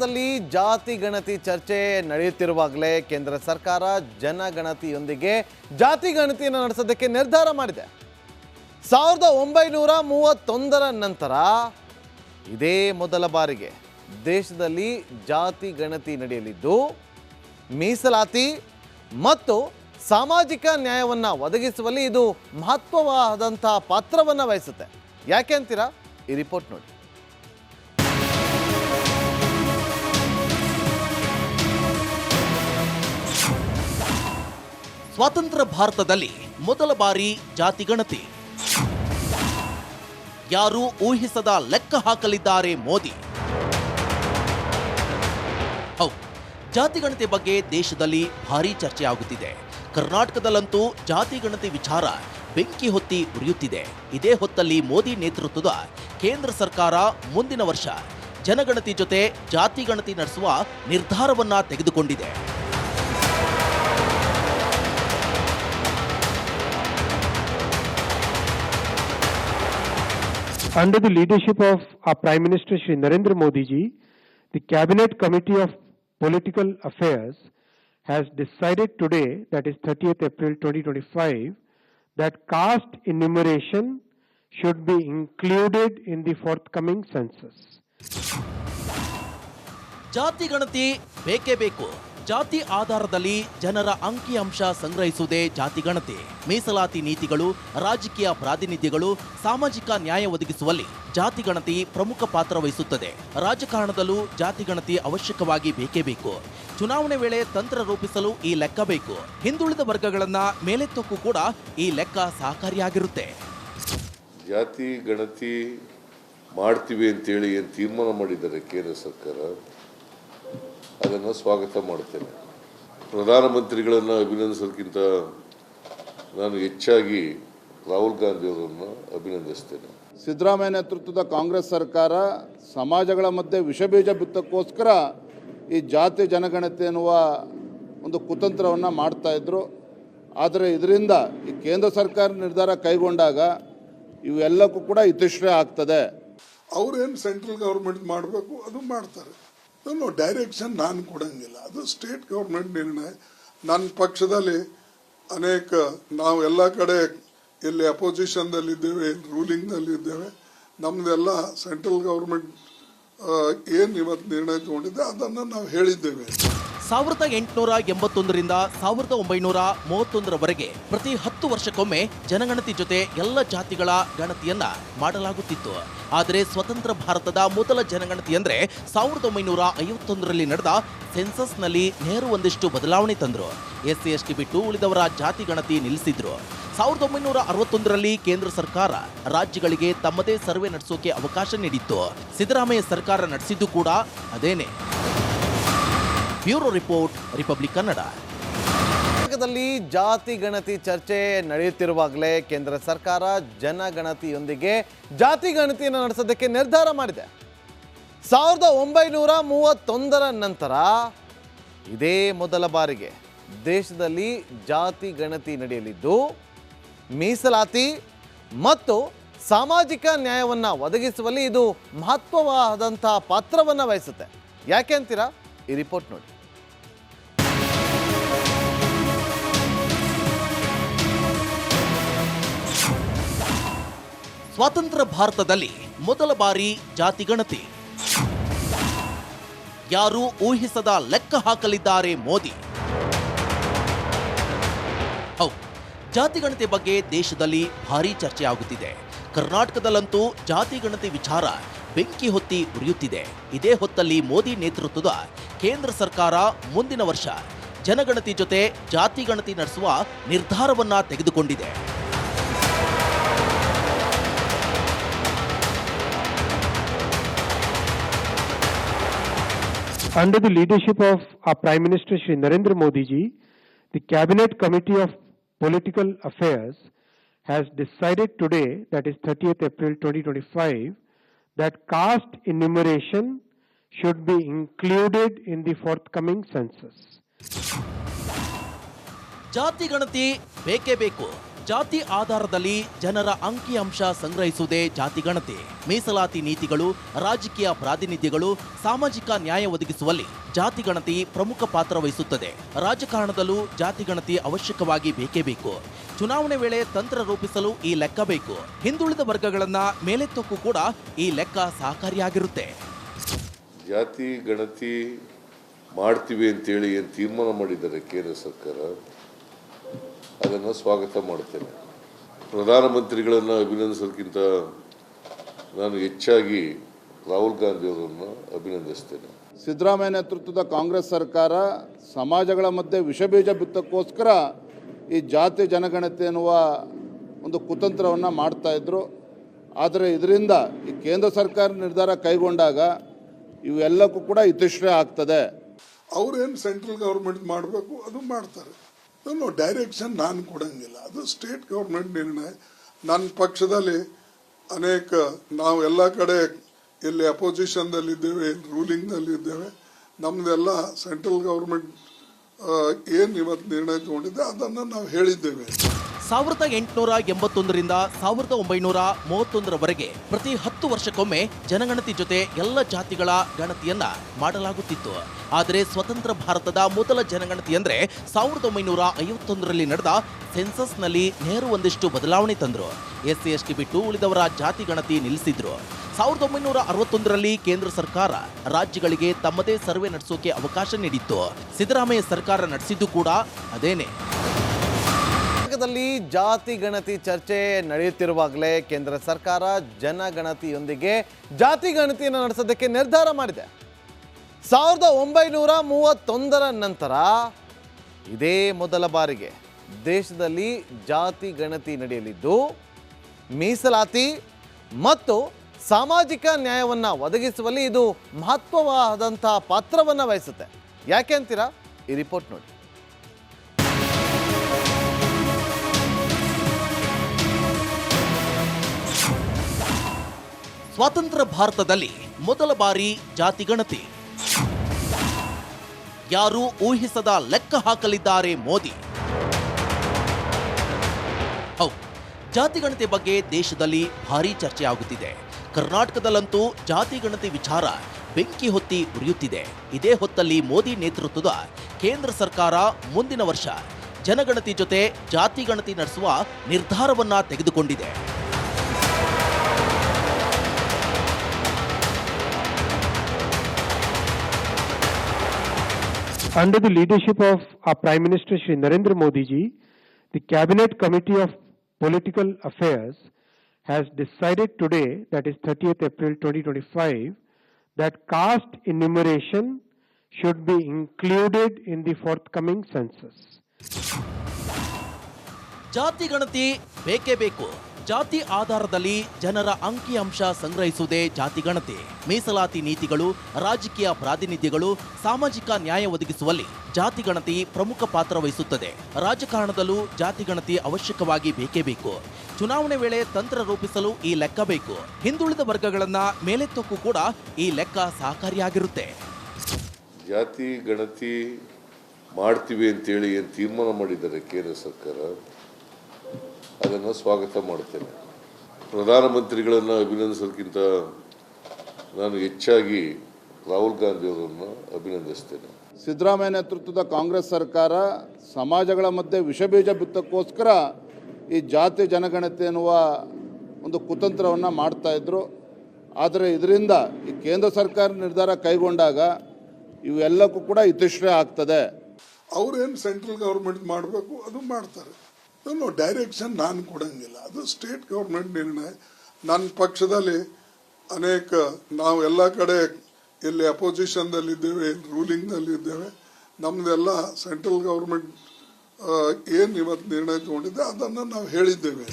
ಕರ್ನಾಟಕದಲ್ಲಿ ಜಾತಿ ಗಣತಿ ಚರ್ಚೆ ನಡೆಯುತ್ತಿರುವಾಗಲೇ ಕೇಂದ್ರ ಸರ್ಕಾರ ಜನಗಣತಿಯೊಂದಿಗೆ ಜಾತಿ ಗಣತಿಯನ್ನು ನಡೆಸೋದಕ್ಕೆ ನಿರ್ಧಾರ ಮಾಡಿದೆ. 1931ರ ನಂತರ ಇದೇ ಮೊದಲ ಬಾರಿಗೆ ದೇಶದಲ್ಲಿ ಜಾತಿ ಗಣತಿ ನಡೆಯಲಿದ್ದು ಮೀಸಲಾತಿ ಮತ್ತು ಸಾಮಾಜಿಕ ನ್ಯಾಯವನ್ನು ಒದಗಿಸುವಲ್ಲಿ ಇದು ಮಹತ್ವವಾದಂಥ ಪಾತ್ರವನ್ನು ವಹಿಸುತ್ತೆ. ಯಾಕೆ ಅಂತೀರಾ? ಈ ರಿಪೋರ್ಟ್ ನೋಡಿ. ಸ್ವತಂತ್ರ ಭಾರತದಲ್ಲಿ ಮೊದಲ ಬಾರಿ ಜಾತಿ ಗಣತಿ. ಯಾರು ಊಹಿಸದ ಲೆಕ್ಕ ಹಾಕಲಿದ್ದಾರೆ ಮೋದಿ. ಹೌದು, ಜಾತಿ ಗಣತಿ ಬಗ್ಗೆ ದೇಶದಲ್ಲಿ ಭಾರೀ ಚರ್ಚೆ ಆಗುತ್ತಿದೆ. ಕರ್ನಾಟಕದಲ್ಲಂತೂ ಜಾತಿ ಗಣತಿ ವಿಚಾರ ಬೆಂಕಿ ಹೊತ್ತಿ ಉರಿಯುತ್ತಿದೆ. ಇದೇ ಹೊತ್ತಲ್ಲಿ ಮೋದಿ ನೇತೃತ್ವದ ಕೇಂದ್ರ ಸರ್ಕಾರ ಮುಂದಿನ ವರ್ಷ ಜನಗಣತಿ ಜೊತೆ ಜಾತಿ ಗಣತಿ ನಡೆಸುವ ನಿರ್ಧಾರವನ್ನ ತೆಗೆದುಕೊಂಡಿದೆ. Under the leadership of our Prime Minister Shri Narendra Modi ji, the Cabinet Committee of Political Affairs has decided today, that is 30th April 2025, that caste enumeration should be included in the forthcoming census. ಜಾತಿ ಗಣತಿ ಬೇಕೇ ಬೇಕು. ಜಾತಿ ಆಧಾರದಲ್ಲಿ ಜನರ ಅಂಕಿಅಂಶ ಸಂಗ್ರಹಿಸುವುದೇ ಜಾತಿ ಗಣತಿ. ಮೀಸಲಾತಿ ನೀತಿಗಳು, ರಾಜಕೀಯ ಪ್ರಾತಿನಿಧ್ಯಗಳು, ಸಾಮಾಜಿಕ ನ್ಯಾಯ ಒದಗಿಸುವಲ್ಲಿ ಜಾತಿ ಗಣತಿ ಪ್ರಮುಖ ಪಾತ್ರ ವಹಿಸುತ್ತದೆ. ರಾಜಕಾರಣದಲ್ಲೂ ಜಾತಿ ಗಣತಿ ಅವಶ್ಯಕವಾಗಿ ಬೇಕೇ ಬೇಕು. ಚುನಾವಣೆ ವೇಳೆ ತಂತ್ರ ರೂಪಿಸಲು ಈ ಲೆಕ್ಕ ಬೇಕು. ಹಿಂದುಳಿದ ವರ್ಗಗಳನ್ನ ಮೇಲೆತ್ತೋಕ್ಕೂ ಕೂಡ ಈ ಲೆಕ್ಕ ಸಹಕಾರಿಯಾಗಿರುತ್ತೆ. ಜಾತಿ ಗಣತಿ ಮಾಡ್ತೀವಿ ಅಂತೇಳಿ ಏನು ತೀರ್ಮಾನ ಮಾಡಿದ್ದಾರೆ ಕೇಂದ್ರ ಸರ್ಕಾರ, ಅದನ್ನು ಸ್ವಾಗತ ಮಾಡ್ತೇನೆ. ಪ್ರಧಾನಮಂತ್ರಿಗಳನ್ನು ಅಭಿನಂದಿಸೋದಕ್ಕಿಂತ ನಾನು ಹೆಚ್ಚಾಗಿ ರಾಹುಲ್ ಗಾಂಧಿ ಅವರನ್ನು ಅಭಿನಂದಿಸ್ತೇನೆ. ಸಿದ್ದರಾಮಯ್ಯ ನೇತೃತ್ವದ ಕಾಂಗ್ರೆಸ್ ಸರ್ಕಾರ ಸಮಾಜಗಳ ಮಧ್ಯೆ ವಿಷಬೀಜ ಬಿತ್ತಕ್ಕೋಸ್ಕರ ಈ ಜಾತಿ ಜನಗಣತಿ ಎನ್ನುವ ಒಂದು ಕುತಂತ್ರವನ್ನು ಮಾಡ್ತಾ ಇದ್ರು. ಆದರೆ ಇದರಿಂದ ಈ ಕೇಂದ್ರ ಸರ್ಕಾರ ನಿರ್ಧಾರ ಕೈಗೊಂಡಾಗ ಇವೆಲ್ಲಕ್ಕೂ ಕೂಡ ಇತಿಶ್ರಯ ಆಗ್ತದೆ. ಅವ್ರೇನು ಸೆಂಟ್ರಲ್ ಗೌರ್ಮೆಂಟ್ ಮಾಡಬೇಕು ಅದು ಮಾಡ್ತಾರೆ. ನಾನು ಡೈರೆಕ್ಷನ್ ನಾನು ಕೊಡಂಗಿಲ್ಲ, ಅದು ಸ್ಟೇಟ್ ಗೌರ್ಮೆಂಟ್ ನಿರ್ಣಯ. ನನ್ನ ಪಕ್ಷದಲ್ಲಿ ಅನೇಕ ನಾವು ಎಲ್ಲ ಕಡೆ ಎಲ್ಲಿ ಅಪೋಸಿಷನ್ದಲ್ಲಿದ್ದೇವೆ, ರೂಲಿಂಗ್ನಲ್ಲಿದ್ದೇವೆ. ನಮ್ಮದೆಲ್ಲ ಸೆಂಟ್ರಲ್ ಗೌರ್ಮೆಂಟ್ ಏನು ಇವತ್ತು ನಿರ್ಣಯ ತಗೊಂಡಿದೆ ಅದನ್ನು ನಾವು ಹೇಳಿದ್ದೇವೆ. 1881ರಿಂದ 1931ರವರೆಗೆ ಪ್ರತಿ 10 ವರ್ಷಕ್ಕೊಮ್ಮೆ ಜನಗಣತಿ ಜೊತೆ ಎಲ್ಲ ಜಾತಿಗಳ ಗಣತಿಯನ್ನ ಮಾಡಲಾಗುತ್ತಿತ್ತು. ಆದರೆ ಸ್ವತಂತ್ರ ಭಾರತದ ಮೊದಲ ಜನಗಣತಿ ಅಂದ್ರೆ 1951ರಲ್ಲಿ ನಡೆದ ಸೆನ್ಸಸ್ನಲ್ಲಿ ನೆಹರು ಒಂದಿಷ್ಟು ಬದಲಾವಣೆ ತಂದ್ರು. SC ST ಬಿಟ್ಟು ಉಳಿದವರ ಜಾತಿ ಗಣತಿ ನಿಲ್ಲಿಸಿದ್ರು. 1961ರಲ್ಲಿ ಕೇಂದ್ರ ಸರ್ಕಾರ ರಾಜ್ಯಗಳಿಗೆ ತಮ್ಮದೇ ಸರ್ವೆ ನಡೆಸೋಕೆ ಅವಕಾಶ ನೀಡಿತ್ತು. ಸಿದ್ದರಾಮಯ್ಯ ಸರ್ಕಾರ ನಡೆಸಿದ್ದು ಕೂಡ ಅದೇನೆ. Bureau report, republic Kannada. ಕರ್ನಾಟಕದಲ್ಲಿ ಜಾತಿ ಗಣತಿ ಚರ್ಚೆ ನಡೆಯುತ್ತಿರುವಾಗಲೇ ಕೇಂದ್ರ ಸರ್ಕಾರ ಜನಗಣತಿಯೊಂದಿಗೆ ಜಾತಿ ಗಣತಿಯನ್ನು ನಡೆಸೋದಕ್ಕೆ ನಿರ್ಧಾರ ಮಾಡಿದೆ. 1931ರ ನಂತರ ಇದೇ ಮೊದಲ ಬಾರಿಗೆ ದೇಶದಲ್ಲಿ ಜಾತಿ ಗಣತಿ ನಡೆಯಲಿದ್ದು ಮೀಸಲಾತಿ ಮತ್ತು ಸಾಮಾಜಿಕ ನ್ಯಾಯವನ್ನು ಒದಗಿಸುವಲ್ಲಿ ಇದು ಮಹತ್ವವಾದಂಥ ಪಾತ್ರವನ್ನು ವಹಿಸುತ್ತೆ. ಯಾಕೆ ಅಂತೀರಾ? ಈ ರಿಪೋರ್ಟ್ ನೋಡಿ. ಸ್ವತಂತ್ರ ಭಾರತದಲ್ಲಿ ಮೊದಲ ಬಾರಿ ಜಾತಿ ಗಣತಿ. ಯಾರು ಊಹಿಸದ ಲೆಕ್ಕ ಹಾಕಲಿದ್ದಾರೆ ಮೋದಿ. ಹೌದು, ಜಾತಿ ಗಣತಿ ಬಗ್ಗೆ ದೇಶದಲ್ಲಿ ಭಾರೀ ಚರ್ಚೆ ಆಗುತ್ತಿದೆ. ಕರ್ನಾಟಕದಲ್ಲಂತೂ ಜಾತಿ ಗಣತಿ ವಿಚಾರ ಬೆಂಕಿ ಹೊತ್ತಿ ಉರಿಯುತ್ತಿದೆ. ಇದೇ ಹೊತ್ತಲ್ಲಿ ಮೋದಿ ನೇತೃತ್ವದ ಕೇಂದ್ರ ಸರ್ಕಾರ ಮುಂದಿನ ವರ್ಷ ಜನಗಣತಿ ಜೊತೆ ಜಾತಿ ಗಣತಿ ನಡೆಸುವ ನಿರ್ಧಾರವನ್ನ ತೆಗೆದುಕೊಂಡಿದೆ. Under the leadership of our Prime Minister Shri Narendra Modi ji, the Cabinet Committee of Political Affairs has decided today, that is 30th April 2025, that caste enumeration should be included in the forthcoming census. ಜಾತಿ ಗಣತಿ ಬೇಕೇ ಬೇಕು. ಜಾತಿ ಆಧಾರದಲ್ಲಿ ಜನರ ಅಂಕಿಅಂಶ ಸಂಗ್ರಹಿಸುವುದೇ ಜಾತಿಗಣತಿ. ಮೀಸಲಾತಿ ನೀತಿಗಳು, ರಾಜಕೀಯ ಪ್ರಾತಿನಿಧ್ಯಗಳು, ಸಾಮಾಜಿಕ ನ್ಯಾಯ ಒದಗಿಸುವಲ್ಲಿ ಜಾತಿಗಣತಿ ಪ್ರಮುಖ ಪಾತ್ರ ವಹಿಸುತ್ತದೆ. ರಾಜಕಾರಣದಲ್ಲೂ ಜಾತಿಗಣತಿ ಅವಶ್ಯಕವಾಗಿ ಬೇಕೇ ಬೇಕು. ಚುನಾವಣೆ ವೇಳೆ ತಂತ್ರ ರೂಪಿಸಲು ಈ ಲೆಕ್ಕ ಬೇಕು. ಹಿಂದುಳಿದ ವರ್ಗಗಳನ್ನ ಮೇಲೆತ್ತೋಕ್ಕೂ ಕೂಡ ಈ ಲೆಕ್ಕ ಸಹಕಾರಿಯಾಗಿರುತ್ತೆ. ಜಾತಿ ಗಣತಿ ಮಾಡ್ತೀವಿ ಅಂತೇಳಿ ಏನು ತೀರ್ಮಾನ ಮಾಡಿದ್ದಾರೆ ಕೇಂದ್ರ ಸರ್ಕಾರ, ಅದನ್ನು ಸ್ವಾಗತ ಮಾಡ್ತೇನೆ. ಪ್ರಧಾನಮಂತ್ರಿಗಳನ್ನು ಅಭಿನಂದಿಸೋದಕ್ಕಿಂತ ನಾನು ಹೆಚ್ಚಾಗಿ ರಾಹುಲ್ ಗಾಂಧಿ ಅವರನ್ನು ಅಭಿನಂದಿಸ್ತೇನೆ. ಸಿದ್ದರಾಮಯ್ಯ ನೇತೃತ್ವದ ಕಾಂಗ್ರೆಸ್ ಸರ್ಕಾರ ಸಮಾಜಗಳ ಮಧ್ಯೆ ವಿಷಬೀಜ ಬಿತ್ತಕ್ಕೋಸ್ಕರ ಈ ಜಾತಿ ಜನಗಣತಿ ಎನ್ನುವ ಒಂದು ಕುತಂತ್ರವನ್ನು ಮಾಡ್ತಾಯಿದ್ರು. ಆದರೆ ಇದರಿಂದ ಈ ಕೇಂದ್ರ ಸರ್ಕಾರ ನಿರ್ಧಾರ ಕೈಗೊಂಡಾಗ ಇವೆಲ್ಲಕ್ಕೂ ಕೂಡ ಇತಿಶ್ರೇ ಆಗ್ತದೆ. ಅವ್ರೇನು ಸೆಂಟ್ರಲ್ ಗೌರ್ಮೆಂಟ್ ಮಾಡಬೇಕು ಅದು ಮಾಡ್ತಾರೆ. ನಾನು ಡೈರೆಕ್ಷನ್ ನಾನು ಕೊಡಂಗಿಲ್ಲ, ಅದು ಸ್ಟೇಟ್ ಗೌರ್ಮೆಂಟ್ ನಿರ್ಣಯ. ನನ್ನ ಪಕ್ಷದಲ್ಲಿ ಅನೇಕ ನಾವು ಎಲ್ಲ ಕಡೆ ಎಲ್ಲಿ ಅಪೋಸಿಷನ್ದಲ್ಲಿದ್ದೇವೆ, ಎಲ್ಲಿ ರೂಲಿಂಗ್ದಲ್ಲಿದ್ದೇವೆ, ನಮ್ಮದೆಲ್ಲ ಸೆಂಟ್ರಲ್ ಗೌರ್ಮೆಂಟ್ ಏನು ಇವತ್ತು ನಿರ್ಣಯ ತಗೊಂಡಿದೆ ಅದನ್ನು ನಾವು ಹೇಳಿದ್ದೇವೆ. 1881ರಿಂದ 1931ರವರೆಗೆ ಪ್ರತಿ 10 ವರ್ಷಕ್ಕೊಮ್ಮೆ ಜನಗಣತಿ ಜೊತೆ ಎಲ್ಲ ಜಾತಿಗಳ ಗಣತಿಯನ್ನ ಮಾಡಲಾಗುತ್ತಿತ್ತು. ಆದರೆ ಸ್ವತಂತ್ರ ಭಾರತದ ಮೊದಲ ಜನಗಣತಿ ಅಂದ್ರೆ 1951ರಲ್ಲಿ ನಡೆದ ಸೆನ್ಸಸ್ನಲ್ಲಿ ನೆಹರು ಒಂದಿಷ್ಟು ಬದಲಾವಣೆ ತಂದ್ರು. SC ST ಬಿಟ್ಟು ಉಳಿದವರ ಜಾತಿ ಗಣತಿ ನಿಲ್ಲಿಸಿದ್ರು. 1961ರಲ್ಲಿ ಕೇಂದ್ರ ಸರ್ಕಾರ ರಾಜ್ಯಗಳಿಗೆ ತಮ್ಮದೇ ಸರ್ವೆ ನಡೆಸೋಕೆ ಅವಕಾಶ ನೀಡಿತ್ತು. ಸಿದ್ದರಾಮಯ್ಯ ಸರ್ಕಾರ ನಡೆಸಿದ್ದು ಕೂಡ ಅದೇನೆ. ಕರ್ನಾಟಕದಲ್ಲಿ ಜಾತಿ ಗಣತಿ ಚರ್ಚೆ ನಡೆಯುತ್ತಿರುವಾಗಲೇ ಕೇಂದ್ರ ಸರ್ಕಾರ ಜನಗಣತಿಯೊಂದಿಗೆ ಜಾತಿ ಗಣತಿಯನ್ನು ನಡೆಸೋದಕ್ಕೆ ನಿರ್ಧಾರ ಮಾಡಿದೆ. 1931ರ ನಂತರ ಇದೇ ಮೊದಲ ಬಾರಿಗೆ ದೇಶದಲ್ಲಿ ಜಾತಿ ಗಣತಿ ನಡೆಯಲಿದ್ದು ಮೀಸಲಾತಿ ಮತ್ತು ಸಾಮಾಜಿಕ ನ್ಯಾಯವನ್ನು ಒದಗಿಸುವಲ್ಲಿ ಇದು ಮಹತ್ವವಾದಂಥ ಪಾತ್ರವನ್ನು ವಹಿಸುತ್ತೆ. ಯಾಕೆ ಅಂತೀರಾ? ಈ ರಿಪೋರ್ಟ್ ನೋಡಿ. ಸ್ವಾತಂತ್ರ್ಯ ಭಾರತದಲ್ಲಿ ಮೊದಲ ಬಾರಿ ಜಾತಿ ಗಣತಿ. ಯಾರು ಊಹಿಸದ ಲೆಕ್ಕ ಹಾಕಲಿದ್ದಾರೆ ಮೋದಿ. ಹೌದು, ಜಾತಿ ಗಣತಿ ಬಗ್ಗೆ ದೇಶದಲ್ಲಿ ಭಾರೀ ಚರ್ಚೆ ಆಗುತ್ತಿದೆ. ಕರ್ನಾಟಕದಲ್ಲಂತೂ ಜಾತಿ ಗಣತಿ ವಿಚಾರ ಬೆಂಕಿ ಹೊತ್ತಿ ಉರಿಯುತ್ತಿದೆ. ಇದೇ ಹೊತ್ತಲ್ಲಿ ಮೋದಿ ನೇತೃತ್ವದ ಕೇಂದ್ರ ಸರ್ಕಾರ ಮುಂದಿನ ವರ್ಷ ಜನಗಣತಿ ಜೊತೆ ಜಾತಿ ಗಣತಿ ನಡೆಸುವ ನಿರ್ಧಾರವನ್ನ ತೆಗೆದುಕೊಂಡಿದೆ. Under the leadership of our Prime Minister Shri Narendra Modi ji, the Cabinet Committee of Political Affairs has decided today, that is 30th April 2025, that caste enumeration should be included in the forthcoming census. ಜಾತಿ ಗಣತಿ ಬೇಕೇ ಬೇಕು. ಜಾತಿ ಆಧಾರದಲ್ಲಿ ಜನರ ಅಂಕಿಅಂಶ ಸಂಗ್ರಹಿಸುವುದೇ ಜಾತಿ ಗಣತಿ. ಮೀಸಲಾತಿ ನೀತಿಗಳು, ರಾಜಕೀಯ ಪ್ರಾತಿನಿಧ್ಯಗಳು, ಸಾಮಾಜಿಕ ನ್ಯಾಯ ಒದಗಿಸುವಲ್ಲಿ ಜಾತಿ ಗಣತಿ ಪ್ರಮುಖ ಪಾತ್ರ ವಹಿಸುತ್ತದೆ. ರಾಜಕಾರಣದಲ್ಲೂ ಜಾತಿ ಗಣತಿ ಅವಶ್ಯಕವಾಗಿ ಬೇಕೇ ಬೇಕು. ಚುನಾವಣೆ ವೇಳೆ ತಂತ್ರ ರೂಪಿಸಲು ಈ ಲೆಕ್ಕ ಬೇಕು. ಹಿಂದುಳಿದ ವರ್ಗಗಳನ್ನ ಮೇಲೆತ್ತೋಕ್ಕೂ ಕೂಡ ಈ ಲೆಕ್ಕ ಸಹಕಾರಿಯಾಗಿರುತ್ತೆ. ಜಾತಿ ಗಣತಿ ಮಾಡ್ತೀವಿ ಅಂತೇಳಿ ಏನು ತೀರ್ಮಾನ ಮಾಡಿದ್ದಾರೆ ಕೇಂದ್ರ ಸರ್ಕಾರ, ಅದನ್ನು ಸ್ವಾಗತ ಮಾಡ್ತೇನೆ. ಪ್ರಧಾನಮಂತ್ರಿಗಳನ್ನು ಅಭಿನಂದಿಸೋದಕ್ಕಿಂತ ನಾನು ಹೆಚ್ಚಾಗಿ ರಾಹುಲ್ ಗಾಂಧಿ ಅವರನ್ನು ಅಭಿನಂದಿಸ್ತೇನೆ. ಸಿದ್ದರಾಮಯ್ಯ ನೇತೃತ್ವದ ಕಾಂಗ್ರೆಸ್ ಸರ್ಕಾರ ಸಮಾಜಗಳ ಮಧ್ಯೆ ವಿಷಬೀಜ ಬಿತ್ತಕ್ಕೋಸ್ಕರ ಈ ಜಾತಿ ಜನಗಣತಿ ಎನ್ನುವ ಒಂದು ಕುತಂತ್ರವನ್ನು ಮಾಡ್ತಾಯಿದ್ರು. ಆದರೆ ಇದರಿಂದ ಈ ಕೇಂದ್ರ ಸರ್ಕಾರ ನಿರ್ಧಾರ ಕೈಗೊಂಡಾಗ ಇವೆಲ್ಲಕ್ಕೂ ಕೂಡ ಇತಿಶ್ರೇ ಆಗ್ತದೆ. ಅವ್ರೇನು ಸೆಂಟ್ರಲ್ ಗೌರ್ಮೆಂಟ್ ಮಾಡಬೇಕು ಅದು ಮಾಡ್ತಾರೆ. ನಾನು ಡೈರೆಕ್ಷನ್ ನಾನು ಕೊಡಂಗಿಲ್ಲ, ಅದು ಸ್ಟೇಟ್ ಗೌರ್ಮೆಂಟ್ ನಿರ್ಣಯ. ನನ್ನ ಪಕ್ಷದಲ್ಲಿ ಅನೇಕ ನಾವು ಎಲ್ಲ ಕಡೆ ಎಲ್ಲಿ ಅಪೋಸಿಷನ್ದಲ್ಲಿದ್ದೇವೆ, ಎಲ್ಲಿ ರೂಲಿಂಗ್ದಲ್ಲಿದ್ದೇವೆ, ನಮ್ಮದೆಲ್ಲ ಸೆಂಟ್ರಲ್ ಗೌರ್ಮೆಂಟ್ ಏನು ಇವತ್ತು ನಿರ್ಣಯ ತಗೊಂಡಿದೆ ಅದನ್ನು ನಾವು ಹೇಳಿದ್ದೇವೆ.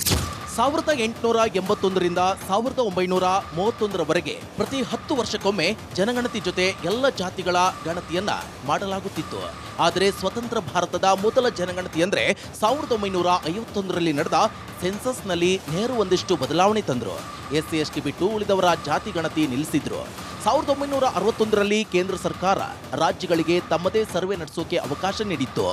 1881ರಿಂದ 1931ರವರೆಗೆ ಪ್ರತಿ 10 ವರ್ಷಕ್ಕೊಮ್ಮೆ ಜನಗಣತಿ ಜೊತೆ ಎಲ್ಲ ಜಾತಿಗಳ ಗಣತಿಯನ್ನ ಮಾಡಲಾಗುತ್ತಿತ್ತು. ಆದರೆ ಸ್ವತಂತ್ರ ಭಾರತದ ಮೊದಲ ಜನಗಣತಿ ಅಂದ್ರೆ 1951ರಲ್ಲಿ ನಡೆದ ಸೆನ್ಸಸ್ನಲ್ಲಿ ನೆಹರು ಒಂದಿಷ್ಟು ಬದಲಾವಣೆ ತಂದ್ರು. SC ST ಬಿಟ್ಟು ಉಳಿದವರ ಜಾತಿ ಗಣತಿ ನಿಲ್ಲಿಸಿದ್ರು. 1961ರಲ್ಲಿ ಕೇಂದ್ರ ಸರ್ಕಾರ ರಾಜ್ಯಗಳಿಗೆ ತಮ್ಮದೇ ಸರ್ವೆ ನಡೆಸೋಕೆ ಅವಕಾಶ ನೀಡಿತ್ತು.